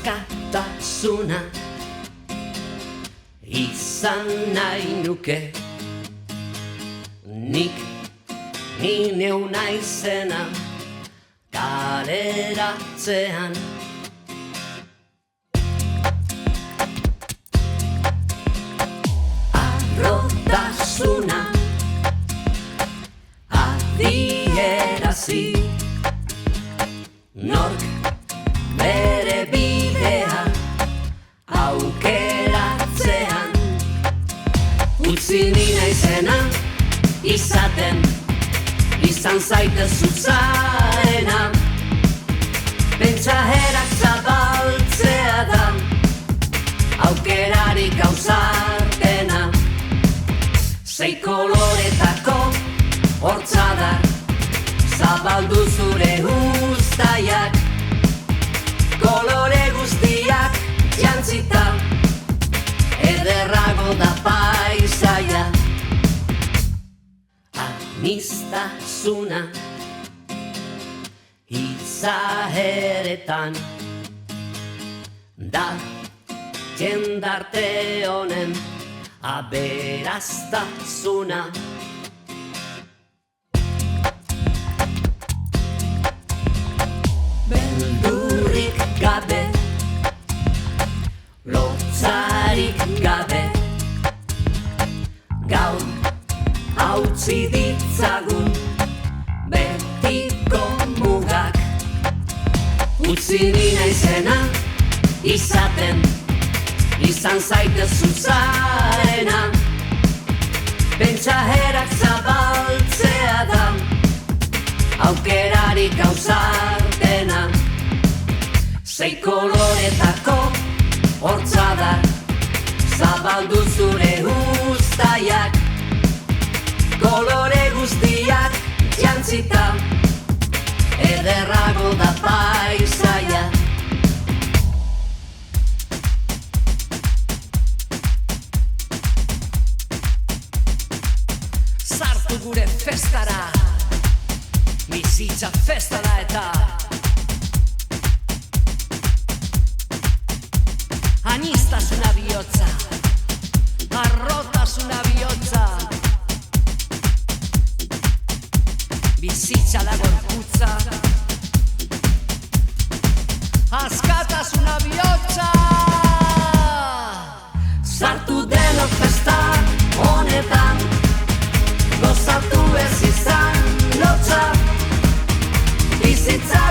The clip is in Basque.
askatasuna izan nahi nuke. Nik ni neu naizena kaleratzean. Arrotasuna adierazi, nork bere bidea aukeratzean. Utzi ni naizena izaten, izan zaitez zuzarena. Pentsaerak zabaltzea da aukerarik gauzartena. Sei koloretako hortzadar zabaldu zure uztaiak, kolore guztiak jantzita, ederrago da paisaia. Aniztasuna izaheretan da jendarte honen aberastasuna. Beldurrik gabe, lotzarik gabe, gaur hautzi ditzagun betiko mugak. Utzi ni naizena izaten, izan zaitez zuzarena. Pentsaerak zabaltzea da aukerarik gauzartena. Sei koloretako hortzadar zabaldu zure uztaiak, kolore guztiak jantzita, ederrago da paisaia. Sartu gure festara, bizitza festara eta aniztasuna bihotza, arrotasuna bihotza. Bizitza da gorputza, askatasuna bihotza. Sartu denok festa honetan, gozatu ez izan lotza. Bizitza